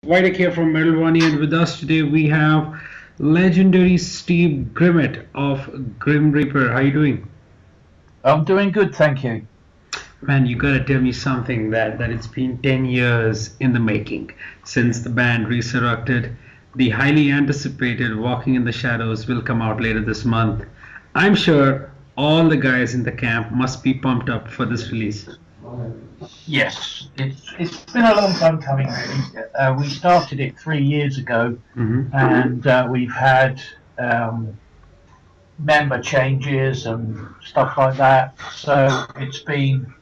Vitek here from Wani, and with us today we have legendary Steve Grimett of Grim Reaper. How you doing? I'm doing good, thank you. Man, you gotta tell me something that it's been 10 years in the making since the band resurrected. The highly anticipated Walking in the Shadows will come out later this month. I'm sure all the guys in the camp must be pumped up for this release. Yes, it's been a long time coming, really. We started it 3 years ago, and we've had member changes and stuff like that. So it's been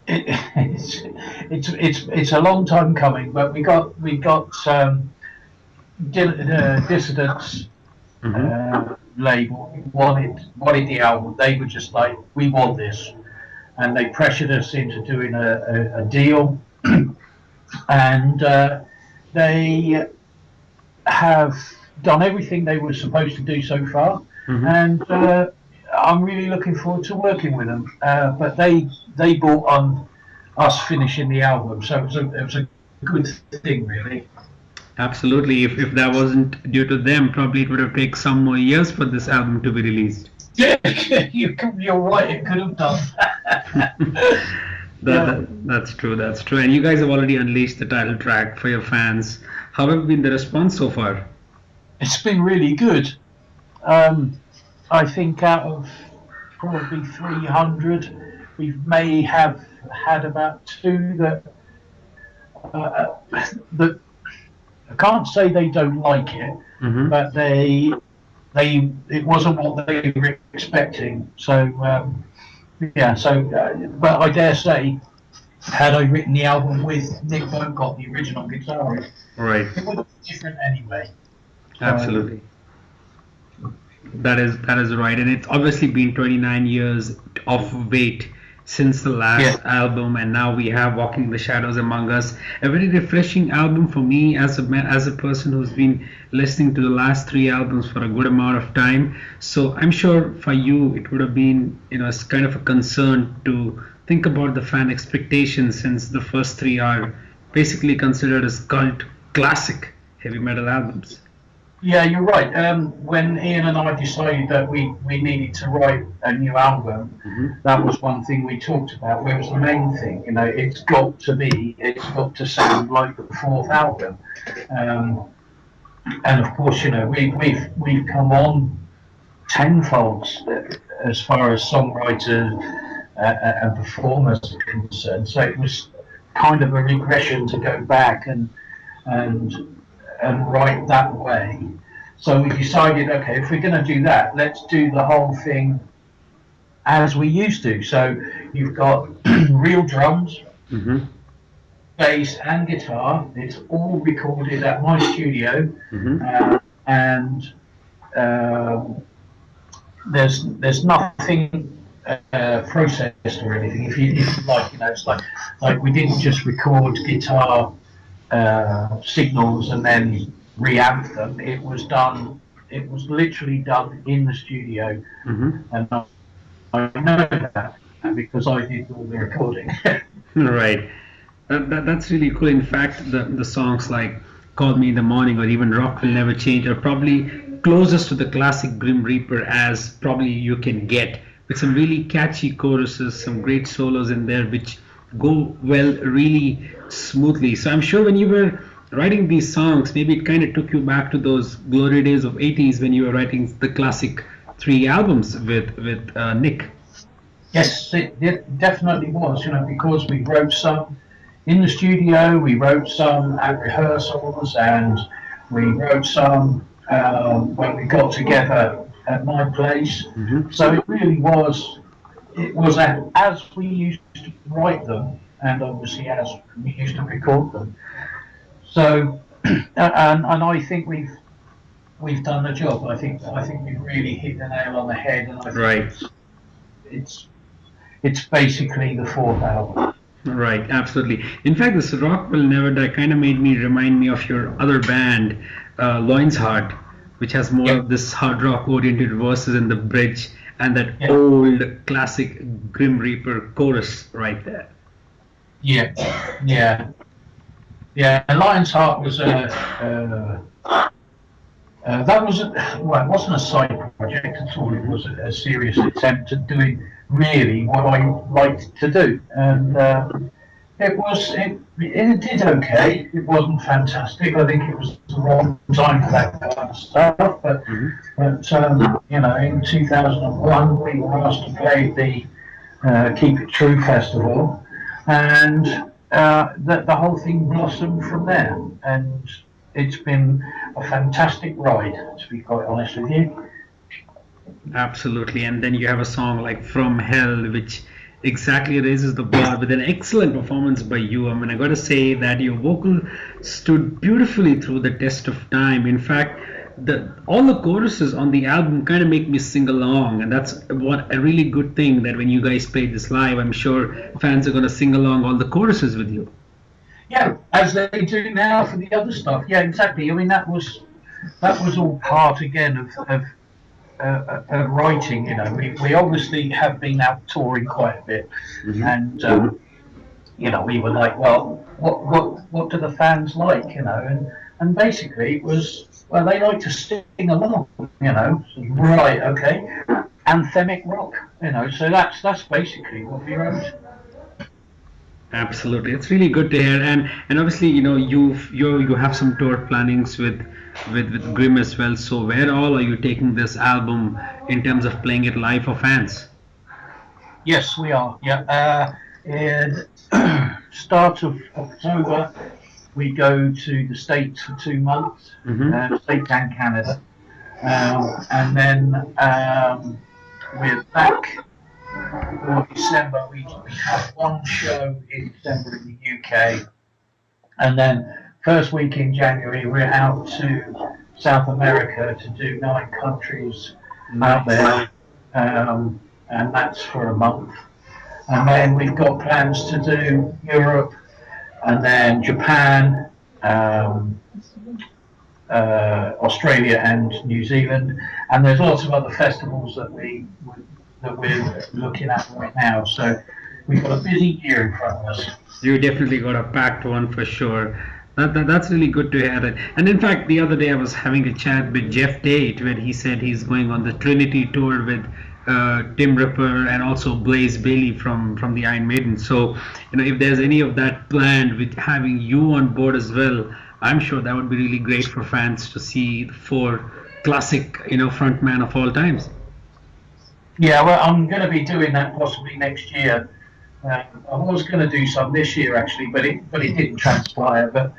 it's a long time coming. But we got Dissidents label wanted the album. They were just like, we want this. And they pressured us into doing a deal, and they have done everything they were supposed to do so far, and I'm really looking forward to working with them. But they brought on us finishing the album, so it was a good thing, really. Absolutely. If that wasn't due to them, probably it would have taken some more years for this album to be released. Yeah, you're right. It could have done. That's true. That's true. And you guys have already unleashed the title track for your fans. How have been the response so far? It's been really good. I think out of probably 300, we may have had about 2 that I can't say they don't like it, but it wasn't what they were expecting. So but I dare say, had I written the album with Nick Boncott, the original guitarist, right, it would be different anyway. Absolutely. That is right, and it's obviously been 29 years of wait since the last album, and now we have Walking the Shadows among us. A very refreshing album for me as a person who's been listening to the last 3 albums for a good amount of time. So I'm sure for you it would have been, it's kind of a concern to think about the fan expectations, since the first 3 are basically considered as cult classic heavy metal albums. Yeah, you're right. When Ian and I decided that we needed to write a new album, that was one thing we talked about. Where was the main thing? It's got to sound like the 4th album. And of course, we've come on tenfold as far as songwriters and performers are concerned. So it was kind of a regression to go back and write that way. So we decided, okay, if we're going to do that, let's do the whole thing as we used to. So you've got real drums, bass and guitar. It's all recorded at my studio, and there's nothing processed or anything. If you like, it's like we didn't just record guitar signals and then reamp them. It was literally done in the studio, and I know that because I did all the recording. Right. That's really cool. In fact, the songs like Call Me in the Morning or even Rock Will Never Change are probably closest to the classic Grim Reaper as probably you can get, with some really catchy choruses, some great solos in there which go well really smoothly. So I'm sure when you were writing these songs, maybe it kind of took you back to those glory days of 80s when you were writing the classic 3 albums with Nick. Yes, it definitely was, because we wrote some in the studio, we wrote some at rehearsals, and we wrote some when we got together at my place. So it really was, as we used to write them, and obviously as we used to record them. So, and I think we've done the job. I think we've really hit the nail on the head, and I think it's basically the 4th album. Right, absolutely. In fact, this Rock Will Never Die kind of remind me of your other band, Loin's Heart, which has more of this hard rock oriented verses in the bridge and that old classic Grim Reaper chorus right there. Yeah. Yeah, Lion's Heart was that was well, it wasn't a side project at all. It was a serious attempt at doing really what I liked to do, and it did okay. It wasn't fantastic. I think it was the wrong time for that kind of stuff. But you know, in 2001, we were asked to play the Keep It True festival, and the whole thing blossomed from there. And it's been a fantastic ride, to be quite honest with you. Absolutely. And then you have a song like From Hell, which exactly raises the bar with an excellent performance by you. I mean, I got to say that your vocal stood beautifully through the test of time. In fact, all the choruses on the album kind of make me sing along, and that's what a really good thing, that when you guys play this live, I'm sure fans are going to sing along all the choruses with you. Yeah, as they do now for the other stuff. Yeah, exactly. I mean, that was all part again of writing. You know, we obviously have been out touring quite a bit, and you know, we were like, well, what do the fans like? You know, and basically it was, well, they like to sing along. You know, right? Okay, anthemic rock. You know, so that's basically what we wrote. Absolutely, it's really good to hear, and obviously, you know, you have some tour plannings with Grimm as well. So where all are you taking this album in terms of playing it live for fans? Yes, we are. Yeah, in start of October, we go to the States for 2 months, States and Canada, and then we're back. For December, we have one show in December in the UK, and then first week in January we're out to South America to do 9 countries out there, and that's for a month. And then we've got plans to do Europe, and then Japan, Australia, and New Zealand, and there's lots of other festivals that we're looking at right now. So we've got a busy year in front of us. You definitely got a packed one for sure. That's really good to hear it. And in fact, the other day I was having a chat with Goeff Tate, where he said he's going on the Trinity Tour with Tim Ripper and also Bayley from the Iron Maiden. So, you know, if there's any of that planned with having you on board as well, I'm sure that would be really great for fans to see the 4 classic, you know, frontman of all times. Yeah, well, I'm going to be doing that possibly next year. I was going to do some this year actually, but it didn't transpire. But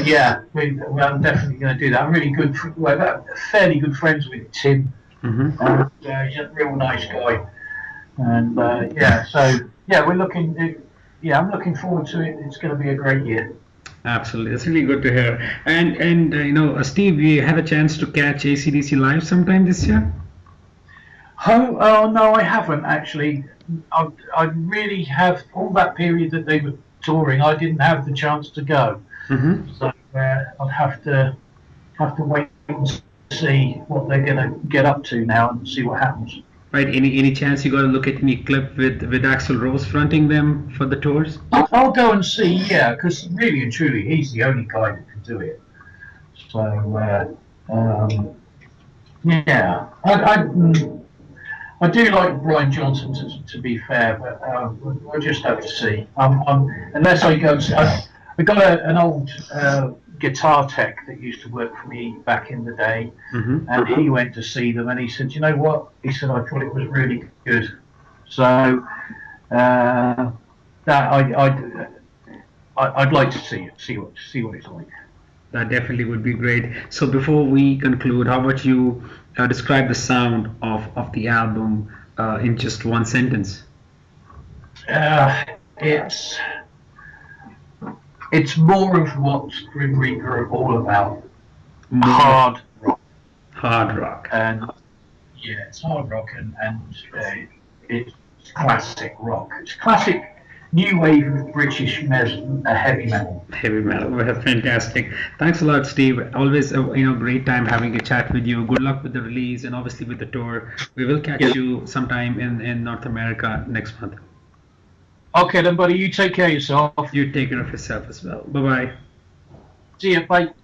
yeah, I'm definitely going to do that. I'm really good, fairly good friends with Tim. And, he's a real nice guy. And yeah, so yeah, I'm looking forward to it. It's going to be a great year. Absolutely, it's really good to hear. And you know, Steve, you had a chance to catch ACDC live sometime this year? Oh no, I haven't actually. I really have, all that period that they were touring, I didn't have the chance to go. So I'll have to wait and see what they're going to get up to now and see what happens. Right. Any chance you got to look at any clip with Axl Rose fronting them for the tours? I'll go and see. Yeah, because really and truly, he's the only guy that can do it. So yeah, I do like Brian Johnson, to be fair, but we'll just have to see. Unless I go, I got an old guitar tech that used to work for me back in the day, and he went to see them, and he said, "You know what?" He said, "I thought it was really good." So that I'd like to see it, see what it's like. That definitely would be great. So before we conclude, how about you describe the sound of the album in just one sentence? It's more of what Grim Reaper are all about. Hard rock. Hard rock. And yeah, it's hard rock, and it's classic rock. It's classic new wave British heavy metal. Heavy metal. Well, fantastic. Thanks a lot, Steve. Always a great time having a chat with you. Good luck with the release and obviously with the tour. We will catch you sometime in North America next month. Okay then, buddy. You take care of yourself. You take care of yourself as well. Bye bye. See you. Bye.